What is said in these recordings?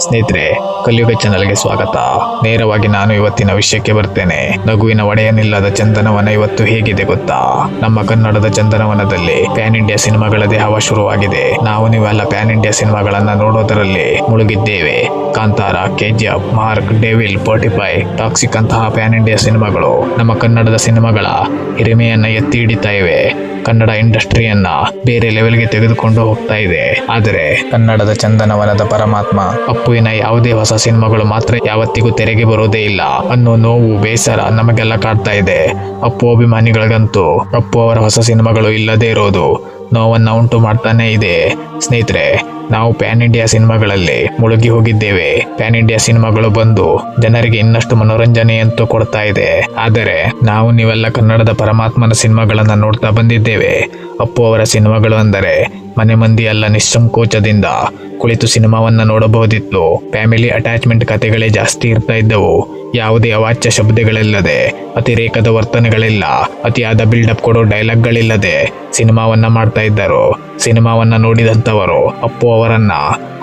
ಸ್ನೇಹಿತರೆ, ಕಲಿಯುಗ ಚಾನಲ್ಗೆ ಸ್ವಾಗತ. ನೇರವಾಗಿ ನಾನು ಇವತ್ತಿನ ವಿಷಯಕ್ಕೆ ಬರ್ತೇನೆ. ನಗುವಿನ ಒಡೆಯನಿಲ್ಲದ ಚಂದನವನ ಇವತ್ತು ಹೇಗಿದೆ ಗೊತ್ತಾ? ನಮ್ಮ ಕನ್ನಡದ ಚಂದನವನದಲ್ಲಿ ಪ್ಯಾನ್ ಇಂಡಿಯಾ ಸಿನಿಮಾಗಳದೇ ಹವಾ ಶುರುವಾಗಿದೆ. ನೀವೆಲ್ಲ ಪ್ಯಾನ್ ಇಂಡಿಯಾ ಸಿನಿಮಾಗಳನ್ನ ನೋಡೋದರಲ್ಲಿ ಮುಳುಗಿದ್ದೇವೆ. Kantara, KGF, Mark, Devil, 45, Toxic ಅಂತಹ ಪ್ಯಾನ್ ಇಂಡಿಯಾ ಸಿನಿಮಾಗಳು ನಮ್ಮ ಕನ್ನಡದ ಸಿನಿಮಾಗಳ ಹಿರಿಮೆಯನ್ನ ಎತ್ತಿ ಹಿಡಿತಾ ಇವೆ. ಕನ್ನಡ ಇಂಡಸ್ಟ್ರಿಯನ್ನ ಬೇರೆ ಲೆವೆಲ್ಗೆ ತೆಗೆದುಕೊಂಡು ಹೋಗ್ತಾ ಇದೆ. ಆದರೆ ಕನ್ನಡದ ಚಂದನವನದ ಪರಮಾತ್ಮ ಅಪ್ಪುವಿನ ಯಾವುದೇ ಹೊಸ ಸಿನಿಮಾಗಳು ಮಾತ್ರ ಯಾವತ್ತಿಗೂ ತೆರೆಗೆ ಬರೋದೇ ಇಲ್ಲ ಅನ್ನೋ ನೋವು, ಬೇಸರ ನಮಗೆಲ್ಲ ಕಾಡ್ತಾ ಇದೆ. ಅಪ್ಪು ಅಭಿಮಾನಿಗಳಿಗಂತೂ ಅಪ್ಪು ಅವರ ಹೊಸ ಸಿನಿಮಾಗಳು ಇಲ್ಲದೇ ಇರೋದು ನೋವನ್ನ ಉಂಟು ಮಾಡ್ತಾನೆ ಇದೆ. ಸ್ನೇಹಿತರೆ, ನಾವು ಪ್ಯಾನ್ ಇಂಡಿಯಾ ಸಿನಿಮಾಗಳಲ್ಲಿ ಮುಳುಗಿ ಹೋಗಿದ್ದೇವೆ. ಪ್ಯಾನ್ ಇಂಡಿಯಾ ಸಿನಿಮಾಗಳು ಬಂದು ಜನರಿಗೆ ಇನ್ನಷ್ಟು ಮನೋರಂಜನೆಯಂತೂ ಕೊಡ್ತಾ ಇದೆ. ಆದರೆ ನೀವೆಲ್ಲ ಕನ್ನಡದ ಪರಮಾತ್ಮನ ಸಿನಿಮಾಗಳನ್ನ ನೋಡ್ತಾ ಬಂದಿದ್ದೇವೆ. ಅಪ್ಪು ಅವರ ಸಿನಿಮಾಗಳು ಅಂದರೆ ಮನೆ ಮಂದಿ ಎಲ್ಲ ನಿಸ್ಸಂಕೋಚದಿಂದ ಕುಳಿತು ಸಿನಿಮಾವನ್ನ ನೋಡಬಹುದಿತ್ತು. ಫ್ಯಾಮಿಲಿ ಅಟ್ಯಾಚ್ಮೆಂಟ್ ಕಥೆಗಳೇ ಜಾಸ್ತಿ ಇರ್ತಾ ಇದ್ದವು. ಯಾವುದೇ ಅವಾಚ್ಯ ಶಬ್ದಗಳಿಲ್ಲದೆ, ಅತಿರೇಕದ ವರ್ತನೆಗಳಿಲ್ಲ, ಅತಿಯಾದ ಬಿಲ್ಡಪ್ ಕೊಡೋ ಡೈಲಾಗ್ಗಳಿಲ್ಲದೆ ಸಿನಿಮಾವನ್ನ ಮಾಡ್ತಾ ಇದ್ದರು. ಸಿನಿಮಾವನ್ನ ನೋಡಿದಂಥವರು ಅಪ್ಪು ಅವರನ್ನ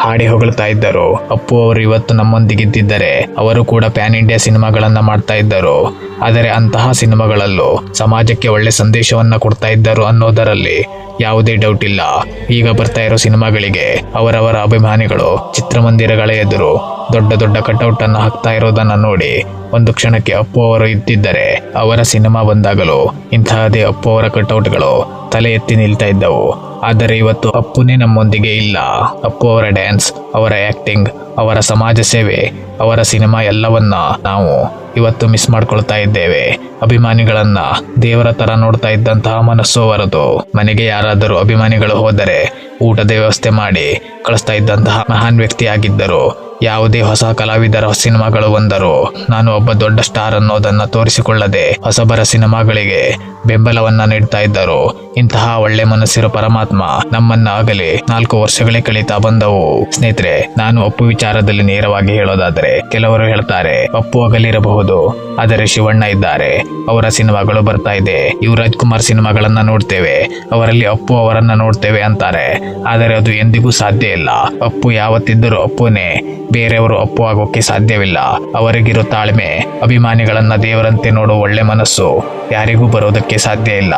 ಹಾಡಿ ಹೊಗಳ್ತಾ ಇದ್ದರು. ಅಪ್ಪು ಅವರು ಇವತ್ತು ನಮ್ಮೊಂದಿಗಿದ್ದಿದ್ದರೆ ಅವರು ಕೂಡ ಪ್ಯಾನ್ ಇಂಡಿಯಾ ಸಿನಿಮಾಗಳನ್ನ ಮಾಡ್ತಾ ಇದ್ದರು. ಆದರೆ ಅಂತಹ ಸಿನಿಮಾಗಳಲ್ಲೂ ಸಮಾಜಕ್ಕೆ ಒಳ್ಳೆ ಸಂದೇಶವನ್ನ ಕೊಡ್ತಾ ಇದ್ದರು ಅನ್ನೋದರಲ್ಲಿ ಯಾವುದೇ ಡೌಟ್ ಇಲ್ಲ. ಈಗ ಬರ್ತಾ ಇರೋ ಸಿನಿಮಾಗಳಿಗೆ ಅವರವರ ಅಭಿಮಾನಿಗಳು ಚಿತ್ರಮಂದಿರಗಳ ಎದುರು ದೊಡ್ಡ ದೊಡ್ಡ ಕಟೌಟ್ ಅನ್ನು ಹಾಕ್ತಾ ಇರೋದನ್ನ ನೋಡಿ ಒಂದು ಕ್ಷಣಕ್ಕೆ ಅಪ್ಪು ಅವರು ಇದ್ದಿದ್ದರೆ ಅವರ ಸಿನಿಮಾ ಬಂದಾಗಲೂ ಇಂತಹದೇ ಅಪ್ಪು ಅವರ ಕಟೌಟ್ಗಳು ತಲೆ ಎತ್ತಿ ನಿಲ್ತಾ ಇದ್ದವು. ಆದರೆ ಇವತ್ತು ಅಪ್ಪುನೇ ನಮ್ಮೊಂದಿಗೆ ಇಲ್ಲ. ಅಪ್ಪು ಅವರ ಡ್ಯಾನ್ಸ್, ಅವರ ಆಕ್ಟಿಂಗ್, ಅವರ ಸಮಾಜ ಸೇವೆ, ಅವರ ಸಿನಿಮಾ ಎಲ್ಲವನ್ನ ನಾವು ಇವತ್ತು ಮಿಸ್ ಮಾಡ್ಕೊಳ್ತಾ ಇದ್ದೇವೆ. ಅಭಿಮಾನಿಗಳನ್ನ ದೇವರ ತರ ನೋಡ್ತಾ ಇದ್ದಂತಹ ಮನಸ್ಸು ಅವರದು. ಮನೆಗೆ ಯಾರಾದರೂ ಅಭಿಮಾನಿಗಳು ಹೋದರೆ ಊಟದ ವ್ಯವಸ್ಥೆ ಮಾಡಿ ಕಳಿಸ್ತಾ ಇದ್ದಂತಹ ಮಹಾನ್ ವ್ಯಕ್ತಿಯಾಗಿದ್ದರು. ಯಾವುದೇ ಹೊಸ ಕಲಾವಿದರ ಸಿನಿಮಾಗಳು ಬಂದರೂ ನಾನು ಒಬ್ಬ ದೊಡ್ಡ ಸ್ಟಾರ್ ಅನ್ನೋದನ್ನ ತೋರಿಸಿಕೊಳ್ಳದೆ ಹೊಸಬರ ಸಿನಿಮಾಗಳಿಗೆ ಬೆಂಬಲವನ್ನ ನೀಡ್ತಾ ಇದ್ದರು. ಇಂತಹ ಒಳ್ಳೆ ಮನಸ್ಸಿರೋ ಪರಮಾತ್ಮ ನಮ್ಮನ್ನ ಆಗಲಿ 4 ವರ್ಷಗಳೇ ಕಳೀತಾ ಬಂದವು. ಸ್ನೇಹಿತರೆ, ನಾನು ಅಪ್ಪು ವಿಚಾರದಲ್ಲಿ ನೇರವಾಗಿ ಹೇಳೋದಾದರೆ ಕೆಲವರು ಹೇಳ್ತಾರೆ ಅಪ್ಪು ಅಗಲಿರಬಹುದು, ಆದರೆ ಶಿವಣ್ಣ ಇದ್ದಾರೆ, ಅವರ ಸಿನಿಮಾಗಳು ಬರ್ತಾ ಇದೆ. ಯುವರಾಜ್ ಕುಮಾರ್ ಸಿನಿಮಾಗಳನ್ನ ನೋಡ್ತೇವೆ, ಅವರಲ್ಲಿ ಅಪ್ಪು ಅವರನ್ನ ನೋಡ್ತೇವೆ ಅಂತಾರೆ. ಆದರೆ ಅದು ಎಂದಿಗೂ ಸಾಧ್ಯ ಇಲ್ಲ. ಅಪ್ಪು ಯಾವತ್ತಿದ್ದರೂ ಅಪ್ಪುನೇ, ಬೇರೆಯವರು ಅಪ್ಪು ಆಗೋಕೆ ಸಾಧ್ಯವಿಲ್ಲ. ಅವರಿಗಿರೋ ತಾಳ್ಮೆ, ಅಭಿಮಾನಿಗಳನ್ನ ದೇವರಂತೆ ನೋಡೋ ಒಳ್ಳೆ ಮನಸ್ಸು ಯಾರಿಗೂ ಬರೋದಕ್ಕೆ ಸಾಧ್ಯ ಇಲ್ಲ.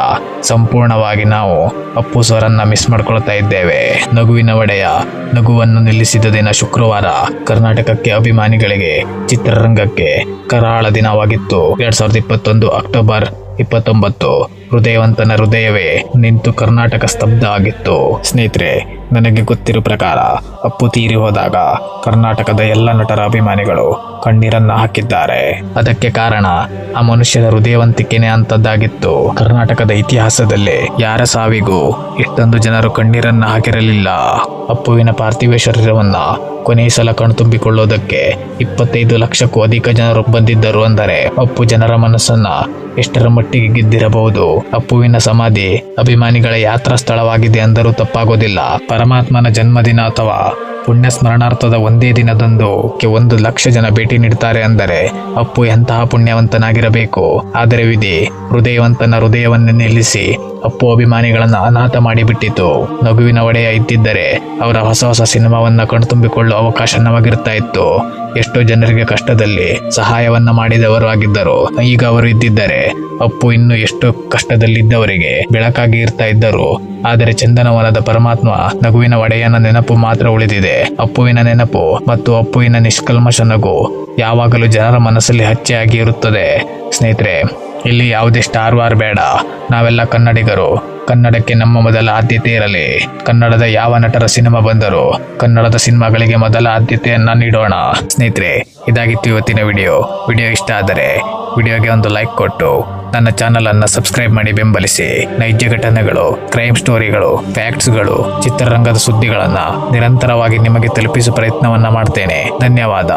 ಸಂಪೂರ್ಣವಾಗಿ ನಾವು ಅಪ್ಪು ಸ್ವರನ್ನ ಮಿಸ್ ಮಾಡ್ಕೊಳ್ತಾ ಇದ್ದೇವೆ. ನಗುವಿನ ಒಡೆಯ ನಗುವನ್ನು ನಿಲ್ಲಿಸಿದ ದಿನ ಶುಕ್ರವಾರ ಕರ್ನಾಟಕಕ್ಕೆ, ಅಭಿಮಾನಿಗಳಿಗೆ, ಚಿತ್ರರಂಗಕ್ಕೆ ಕರಾಳ ದಿನವಾಗಿತ್ತು. 2021 ಅಕ್ಟೋಬರ್ 29. ಹೃದಯವಂತನ ಹೃದಯವೇ ನಿಂತು ಕರ್ನಾಟಕ ಸ್ತಬ್ಧ ಆಗಿತ್ತು. ಸ್ನೇಹಿತರೆ, ನನಗೆ ಗೊತ್ತಿರೋ ಪ್ರಕಾರ ಅಪ್ಪು ತೀರಿ ಹೋದಾಗ ಕರ್ನಾಟಕದ ಎಲ್ಲ ನಟರ ಅಭಿಮಾನಿಗಳು ಕಣ್ಣೀರನ್ನ ಹಾಕಿದ್ದಾರೆ. ಅದಕ್ಕೆ ಕಾರಣ ಆ ಮನುಷ್ಯನ ಹೃದಯವಂತಿಕೆನೇ ಅಂತದ್ದಾಗಿತ್ತು. ಕರ್ನಾಟಕದ ಇತಿಹಾಸದಲ್ಲಿ ಯಾರ ಸಾವಿಗೂ ಇಷ್ಟೊಂದು ಜನರು ಕಣ್ಣೀರನ್ನ ಹಾಕಿರಲಿಲ್ಲ. ಅಪ್ಪುವಿನ ಪಾರ್ಥಿವ ಶರೀರವನ್ನ ಕೊನೆಯ ಸಲ ಕಣ್ತುಂಬಿಕೊಳ್ಳೋದಕ್ಕೆ 25 ಲಕ್ಷಕ್ಕೂ ಅಧಿಕ ಜನರು ಬಂದಿದ್ದರು ಅಂದರೆ ಅಪ್ಪು ಜನರ ಮನಸ್ಸನ್ನ ಎಷ್ಟರ ಮಟ್ಟಿಗೆ ಗೆದ್ದಿರಬಹುದು. ಅಪ್ಪುವಿನ ಸಮಾಧಿ ಅಭಿಮಾನಿಗಳ ಯಾತ್ರಾ ಸ್ಥಳವಾಗಿದೆ ಅಂದರೂ ತಪ್ಪಾಗೋದಿಲ್ಲ. ಪರಮಾತ್ಮನ ಜನ್ಮದಿನ ಅಥವಾ ಪುಣ್ಯ ಸ್ಮರಣಾರ್ಥದ ಒಂದೇ ದಿನದಂದು 1 ಲಕ್ಷ ಜನ ಭೇಟಿ ನೀಡ್ತಾರೆ ಅಂದರೆ ಅಪ್ಪು ಎಂತಹ ಪುಣ್ಯವಂತನಾಗಿರಬೇಕು. ಆದರೆ ವಿಧಿ ಹೃದಯವಂತನ ಹೃದಯವನ್ನು ನಿಲ್ಲಿಸಿ ಅಪ್ಪು ಅಭಿಮಾನಿಗಳನ್ನ ಅನಾಥ ಮಾಡಿಬಿಟ್ಟಿತು. ನಗುವಿನ ಒಡೆಯ ಇದ್ದಿದ್ದರೆ ಅವರ ಹೊಸ ಸಿನಿಮಾವನ್ನ ಕಣ್ತುಂಬಿಕೊಳ್ಳುವ ಅವಕಾಶ ನಮಗಿರ್ತಾ ಇತ್ತು. ಎಷ್ಟೋ ಜನರಿಗೆ ಕಷ್ಟದಲ್ಲಿ ಸಹಾಯವನ್ನ ಮಾಡಿದವರು ಆಗಿದ್ದರು. ಈಗ ಅವರು ಇದ್ದಿದ್ದರೆ ಅಪ್ಪು ಇನ್ನು ಎಷ್ಟೋ ಕಷ್ಟದಲ್ಲಿದ್ದವರಿಗೆ ಬೆಳಕಾಗಿ ಇರ್ತಾ ಇದ್ದರು. ಆದರೆ ಚಂದನವನದ ಪರಮಾತ್ಮ ನಗುವಿನ ಒಡೆಯನ ನೆನಪು ಮಾತ್ರ ಉಳಿದಿದೆ. ಅಪ್ಪುವಿನ ನೆನಪು ಮತ್ತು ಅಪ್ಪುವಿನ ನಿಷ್ಕಲ್ಮಶ ನಗು ಯಾವಾಗಲೂ ಜನರ ಮನಸ್ಸಲ್ಲಿ ಹಚ್ಚೆಯಾಗಿ ಇರುತ್ತದೆ. ಸ್ನೇಹಿತರೆ, ಇಲ್ಲಿ ಯಾವುದೇ ಸ್ಟಾರ್ ವಾರ್ ಬೇಡ. ನಾವೆಲ್ಲ ಕನ್ನಡಿಗರು. ಕನ್ನಡಕ್ಕೆ ನಮ್ಮ ಮೊದಲ ಆದ್ಯತೆ ಇರಲಿ. ಕನ್ನಡದ ಯಾವ ನಟರ ಸಿನಿಮಾ ಬಂದರೂ ಕನ್ನಡದ ಸಿನಿಮಾಗಳಿಗೆ ಮೊದಲ ಆದ್ಯತೆಯನ್ನ ನೀಡೋಣ. ಸ್ನೇಹಿತರೆ, ಇದಾಗಿತ್ತು ಇವತ್ತಿನ ವಿಡಿಯೋ ಇಷ್ಟ ಆದರೆ ವಿಡಿಯೋಗೆ ಒಂದು ಲೈಕ್ ಕೊಟ್ಟು ನನ್ನ ಚಾನಲ್ ಅನ್ನು ಸಬ್ಸ್ಕ್ರೈಬ್ ಮಾಡಿ ಬೆಂಬಲಿಸಿ. ನೈಜ ಘಟನೆಗಳು, ಕ್ರೈಮ್ ಸ್ಟೋರಿಗಳು, ಫ್ಯಾಕ್ಟ್ಸ್ಗಳು, ಚಿತ್ರರಂಗದ ಸುದ್ದಿಗಳನ್ನ ನಿರಂತರವಾಗಿ ನಿಮಗೆ ತಲುಪಿಸುವ ಪ್ರಯತ್ನವನ್ನ ಮಾಡ್ತೇನೆ. ಧನ್ಯವಾದ.